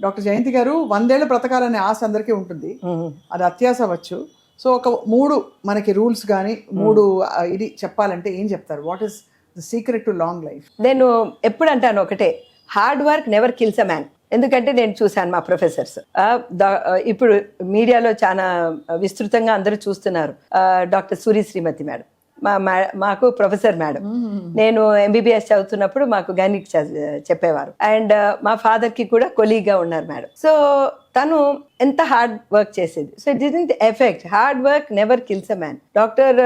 Doctor జయంతి గారు 100 ఏళ్ళు బ్రతకాలనే ఆశ అందరికీ ఉంటుంది, అది అత్యాశ అవ్వచ్చు. సో ఒక 3 మనకి రూల్స్ కానీ 3 ఇది చెప్పాలంటే ఏం చెప్తారు? What is the secret to long life? నేను ఎప్పుడు అంటాను ఒకటే, hard work never kills a man. ఎందుకంటే నేను చూశాను మా ప్రొఫెసర్స్, ఇప్పుడు మీడియాలో చాలా విస్తృతంగా అందరూ చూస్తున్నారు. డాక్టర్ సూరి శ్రీమతి మేడం మాకు ప్రొఫెసర్ మేడం. నేను MBBS చదువుతున్నప్పుడు మాకు గణిక్ చెప్పేవారు. అండ్ మా ఫాదర్ కి కూడా కొలీగ్గా ఉన్నారు మేడం. సో తను ఎంత హార్డ్ వర్క్ చేసేది. So it didn't affect. Hard work never kills a man. Doctor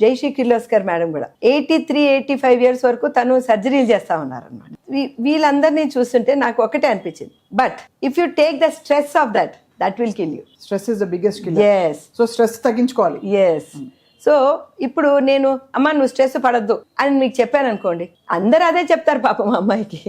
Jayashree Kirloskar madam కూడా 83-85 ఇయర్స్ వరకు తను సర్జరీలు చేస్తా ఉన్నారు అనమాట. వీళ్ళందరినీ చూస్తుంటే నాకు ఒకటే అనిపించింది, but if you take the stress of that will kill you. Stress is the biggest killer. yes so stress తగ్గించుకోవాలి. yes సో ఇప్పుడు నేను అమ్మ నువ్వు స్ట్రెస్ పడద్దు అని మీకు చెప్పాను అనుకోండి, అందరూ అదే చెప్తారు పాపం మా అమ్మాయికి,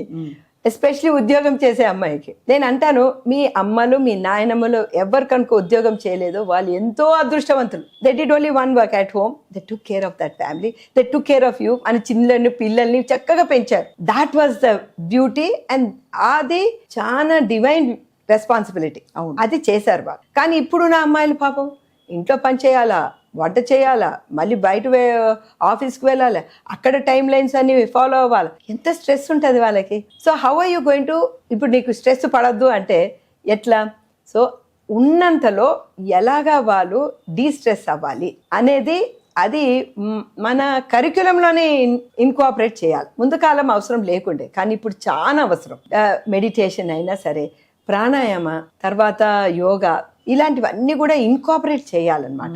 ఎస్పెషలీ ఉద్యోగం చేసే అమ్మాయికి. నేను అంటాను, మీ అమ్మలు మీ నాయనమ్మలు ఎవరు కనుక ఉద్యోగం చేయలేదో వాళ్ళు ఎంతో అదృష్టవంతులు. They did only one work at home, they took care of that family, they took care of you అని చిన్నని పిల్లల్ని చక్కగా పెంచారు. That was the beauty. And అది చాలా డివైన్ రెస్పాన్సిబిలిటీ. అది చేశారు వాళ్ళు. కానీ ఇప్పుడు నా అమ్మాయిలు పాపం ఇంట్లో పని చేయాలా, వంట చేయాలా, మళ్ళీ బయట ఆఫీస్కి వెళ్ళాలి, అక్కడ టైం లైన్స్ అన్ని ఫాలో అవ్వాలి, ఎంత స్ట్రెస్ ఉంటుంది వాళ్ళకి. So how are you going to, ఇప్పుడు నీకు స్ట్రెస్ పడద్దు అంటే ఎట్లా? సో ఉన్నంతలో ఎలాగా వాళ్ళు డీస్ట్రెస్ అవ్వాలి అనేది అది మన కరిక్యులంలోనే ఇన్కాపరేట్ చేయాలి. ముందు కాలం అవసరం లేకుండే, కానీ ఇప్పుడు చాలా అవసరం. మెడిటేషన్ అయినా సరే, ప్రాణాయామ, తర్వాత యోగా, ఇలాంటివన్నీ కూడా ఇన్కాపరేట్ చేయాలన్నమాట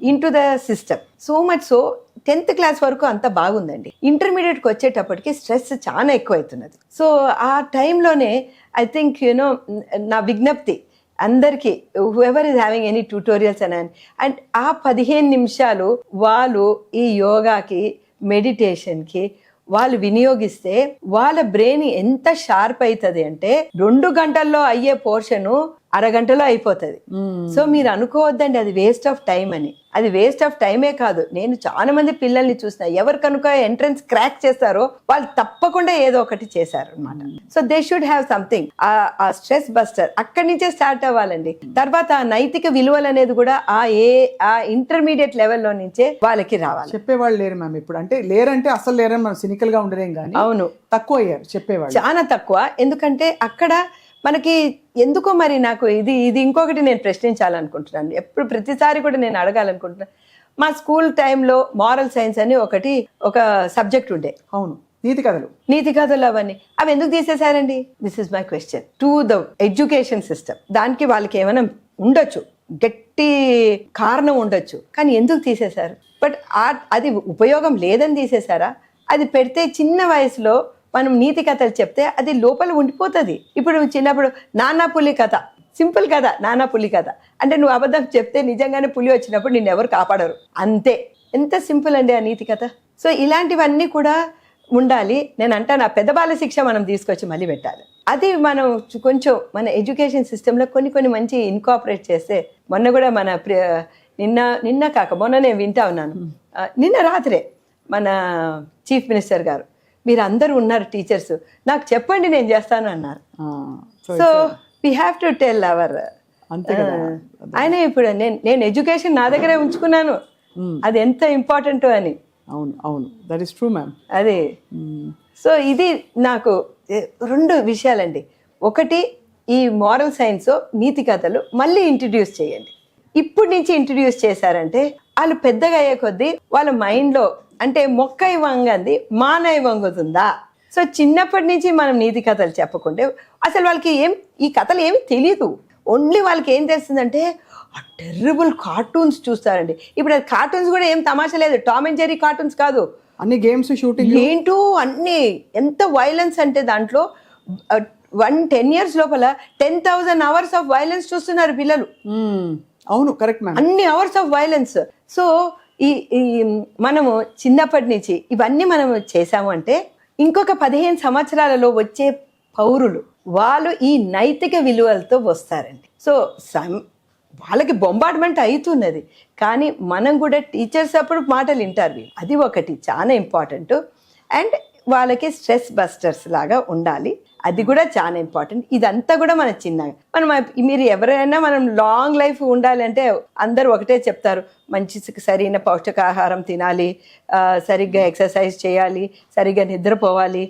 in to the system. So much so 10th class వరకు అంత బాగుందండి. ఇంటర్మీడియట్కి వచ్చేటప్పటికి స్ట్రెస్ చాలా ఎక్కువైతున్నది. సో ఆ టైంలోనే ఐ థింక్ నా విజ్ఞప్తి అందరికీ, whoever is having any tutorials and ఆ 15 నిమిషాలు వాళ్ళు ఈ యోగాకి, మెడిటేషన్కి వాళ్ళు వినియోగిస్తే వాళ్ళ బ్రెయిన్ ఎంత షార్ప్ అవుతుంది అంటే 2 గంటల్లో అయ్యే పోర్షను అరగంటలో అయిపోతుంది. సో మీరు అనుకోవద్దండి అది వేస్ట్ ఆఫ్ టైం అని. అది వేస్ట్ ఆఫ్ టైమే కాదు. నేను చాలా మంది పిల్లల్ని చూసిన, ఎవరు కనుక ఎంట్రన్స్ క్రాక్ చేస్తారో వాళ్ళు తప్పకుండా ఏదో ఒకటి చేశారు అనమాట. So they should have something. ఆ స్ట్రెస్ బస్టర్ అక్కడి నుంచే స్టార్ట్ అవ్వాలండి. తర్వాత ఆ నైతిక విలువలు అనేది కూడా ఆ ఇంటర్మీడియట్ లెవెల్లో నుంచే వాళ్ళకి రావాలి. చెప్పేవాళ్ళు లేరు మ్యామ్ ఇప్పుడు. అంటే లేరంటే అసలు లేరని మనం సినికల్ గా ఉండలేం, కానీ అవును తక్కువ అయ్యారు చెప్పేవాళ్ళు, చాలా తక్కువ. ఎందుకంటే అక్కడ మనకి ఎందుకో మరి నాకు ఇది ఇంకొకటి నేను ప్రశ్నించాలనుకుంటున్నాను. ఎప్పుడు ప్రతిసారి కూడా నేను అడగాలనుకుంటున్నాను. మా స్కూల్ టైంలో మారల్ సైన్స్ అని ఒక సబ్జెక్ట్ ఉండే. అవును, నీతి కథలు అవన్నీ అవి ఎందుకు తీసేశారండి? This is my question to the education system. దానికి వాళ్ళకి ఏమైనా ఉండొచ్చు, గట్టి కారణం ఉండొచ్చు, కానీ ఎందుకు తీసేశారు? బట్ అది ఉపయోగం లేదని తీసేశారా? అది పెడితే చిన్న వయసులో మనం నీతి కథలు చెప్తే అది లోపల ఉండిపోతుంది. ఇప్పుడు చిన్నప్పుడు నానా పులి కథ, సింపుల్ కథ, నానా పులి కథ అంటే నువ్వు అబద్ధం చెప్తే నిజంగానే పులి వచ్చినప్పుడు నిన్ను ఎవరు కాపాడరు, అంతే. ఎంత సింపుల్ అండి ఆ నీతి కథ. సో ఇలాంటివన్నీ కూడా ఉండాలి. నేను అంటాను, ఆ పెద్ద బాల శిక్ష మనం తీసుకొచ్చి మళ్ళీ పెట్టాలి. అది మనం కొంచెం మన ఎడ్యుకేషన్ సిస్టంలో కొన్ని మంచి ఇన్కాపరేట్ చేస్తే. మొన్న కూడా మన నిన్న కాక మొన్న నేను వింటా ఉన్నాను, నిన్న రాత్రే మన చీఫ్ మినిస్టర్ గారు, మీరు అందరూ ఉన్నారు టీచర్స్, నాకు చెప్పండి నేను చేస్తాను అన్నారు. So we have to tell hour ఆయన. ఇప్పుడు నేను ఎడ్యుకేషన్ నా దగ్గరే ఉంచుకున్నాను, అది ఎంత ఇంపార్టెంట్ అని. అవును దట్ ఈస్ ట్రూ మ్యామ్. అదే. సో ఇది నాకు 2 విషయాలండి. ఒకటి, ఈ మారల్ సైన్స్ నీతి కథలు మళ్ళీ ఇంట్రడ్యూస్ చేయండి. ఇప్పటి నుంచి ఇంట్రడ్యూస్ చేశారంటే వాళ్ళు పెద్దగా అయ్యే కొద్దీ వాళ్ళ మైండ్లో అంటే మొక్కై వంగంది మానై వంగుతుందా. సో చిన్నప్పటి నుంచి మనం నీతి కథలు చెప్పకుంటే అసలు వాళ్ళకి ఈ కథలు ఏమి తెలియదు. ఓన్లీ వాళ్ళకి ఏం తెలుస్తుందంటే ఆ టెర్రబుల్ కార్టూన్స్ చూస్తారండి. ఇప్పుడు అది కార్టూన్స్ కూడా ఏం తమాషా లేదు, టామ్ అండ్ జెర్రీ కార్టూన్స్ కాదు, అన్ని గేమ్స్, షూటింగ్, ఏంటో అన్ని. ఎంత వైలెన్స్ అంటే దాంట్లో 10 years లోపల 10,000 hours ఆఫ్ వైలెన్స్ చూస్తున్నారు పిల్లలు. అవును, కరెక్ట్ మ్యామ్, అన్ని అవర్స్ ఆఫ్ వైలెన్స్. సో ఈ మనము చిన్నప్పటి నుంచి ఇవన్నీ మనము చేసాము అంటే ఇంకొక 15 సంవత్సరాలలో వచ్చే పౌరులు వాళ్ళు ఈ నైతిక విలువలతో వస్తారండి. సో వాళ్ళకి బొంబార్డ్మెంట్ అవుతున్నది, కానీ మనం కూడా టీచర్స్ అప్పుడు మాటలు వింటారు. అది ఒకటి చాలా ఇంపార్టెంట్. అండ్ వాళ్ళకి స్ట్రెస్ బస్టర్స్ లాగా ఉండాలి. అది కూడా చాలా ఇంపార్టెంట్. ఇదంతా కూడా మన చిన్నగా మనం మీరు ఎవరైనా మనం లాంగ్ లైఫ్ ఉండాలి అంటే అందరూ ఒకటే చెప్తారు, మంచి సరైన పౌష్టికాహారం తినాలి, సరిగ్గా ఎక్సర్సైజ్ చేయాలి, సరిగ్గా నిద్రపోవాలి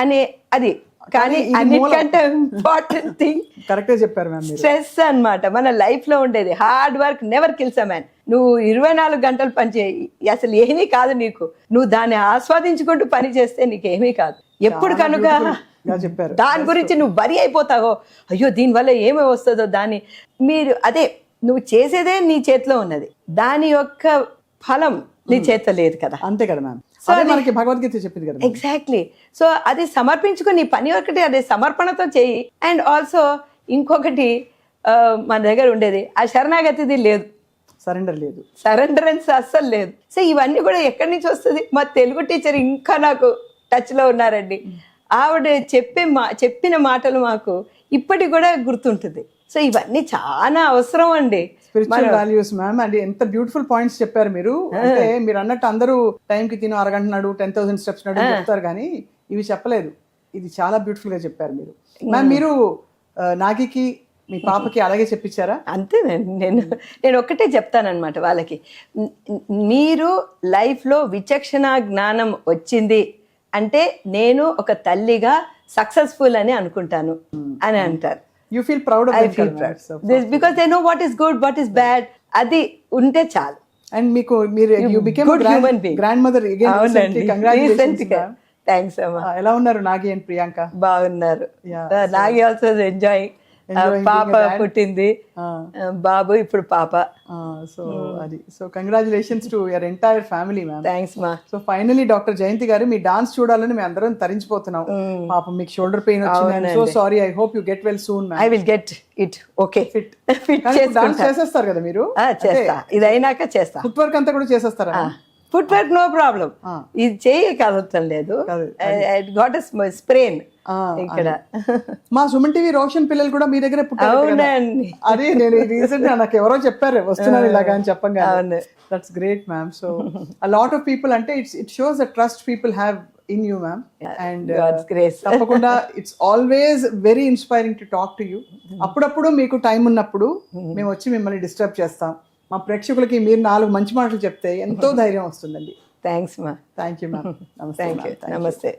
అనే అది. కానీ అన్నిటికంటే ఇంపార్టెంట్ థింగ్ కరెక్టే చెప్పారు మ్యామ్. స్ట్రెస్ అన్నమాట. మన లైఫ్ లో ఉండేది hard work never kills a man. నువ్వు 24 గంటలు పని చేయి, అసలు ఏమీ కాదు నీకు. నువ్వు దాన్ని ఆస్వాదించుకుంటూ పని చేస్తే నీకేమీ కాదు. ఎప్పుడు కనుక చెప్పారు దాని గురించి నువ్వు వరి అయిపోతావో, అయ్యో దీనివల్ల ఏమి వస్తుందో, దాన్ని మీరు అదే నువ్వు చేసేదే నీ చేతిలో ఉన్నది, దాని యొక్క ఫలం నీ చేతిలో లేదు కదా. అంతే కదా మ్యామ్. అదే మనకి భగవద్గీత చెప్పింది కదా. ఎగ్జాక్ట్లీ. సో అది సమర్పించుకుని నీ పని ఒకటి అదే సమర్పణతో చెయ్యి. అండ్ ఆల్సో ఇంకొకటి మన దగ్గర ఉండేది ఆ శరణాగతిది లేదు, సరెండర్ లేదు, సరెండరెన్స్ అస్సలు లేదు. సో ఇవన్నీ కూడా ఎక్కడి నుంచి వస్తుంది? మా తెలుగు టీచర్ ఇంకా నాకు టచ్ లో ఉన్నారండి. ఆవిడ చెప్పిన మాటలు మాకు ఇప్పటికి కూడా గుర్తుంటుంది. సో ఇవన్నీ చాలా అవసరం అండి. Spiritual values ma'am. అండ్ ఎంత బ్యూటిఫుల్ పాయింట్స్ చెప్పారు మీరు. అంటే మీరు అన్నట్టు అందరూ టైంకి తిను, అరగంట నడు, 10,000 స్టెప్స్ నడు చెప్తారు, కానీ ఇవి చెప్పలేదు. ఇది చాలా బ్యూటిఫుల్ గా చెప్పారు మీరు మ్యామ్. మీరు నాగికి మీ పాపకి అలాగే చెప్పించారా? అంతే. నేను ఒక్కటే చెప్తానన్నమాట వాళ్ళకి, మీరు లైఫ్లో విచక్షణ జ్ఞానం వచ్చింది అంటే నేను ఒక తల్లిగా సక్సెస్ఫుల్ అని అనుకుంటాను అని అంటారు. You feel proud of I them, feel proud. Because they know what is good, what is bad. అది ఉంటే చాలు. And మీరు you became good human being. grandmother again recently. Congratulations. Thanks అమ్మా. ఎలా ఉన్నారు నాగి అండ్ ప్రియాంక? బాగున్నారు. Nagi also enjoying. పాప పుట్టింది, బాబు ఇప్పుడు పాప. సో అది. So congratulations to your entire family ma'am. Thanks మా. సో ఫైనలీ డాక్టర్ జయంతి గారు మీ డాన్స్ చూడాలని మేము అందరం తరించిపోతున్నాం. పాపం మీకు షోల్డర్ పెయిన్ వచ్చింది. So sorry. I hope you get well soon ma'am. I will get it. Okay. Fit dance చేసేస్తారు కదా మీరు? చేస్తా, ఇది అయినాక చేస్తా. ఫుట్ వర్క్ అంతా కూడా చేసేస్తారా? Footwork no problem. ఇది చేయ కదలటం లేదు. గాట్ ఎ స్ప్రెయిన్ ఇక్కడ. మా సుమన్ టీవీ రోషన్ పిల్లలు కూడా మీ దగ్గర పుట్టారు. అదే నేను రీసెంట్ నాకు ఎవరో చెప్పారు వస్తున్నారు ఇలాగా అని చెప్పంగా. That's great ma'am. So a lot of people అంటే it shows the trust people have in you ma'am. And తప్పకుండా it's always very inspiring to talk to you. అప్పుడప్పుడు మీకు టైం ఉన్నప్పుడు మేము వచ్చి మిమ్మల్ని డిస్టర్బ్ చేస్తాం. మా ప్రేక్షకులకి మీరు 4 మంచి మాటలు చెప్తే ఎంతో ధైర్యం వస్తుందండి. థ్యాంక్స్ మా. Thank you ma'am. నమస్తే.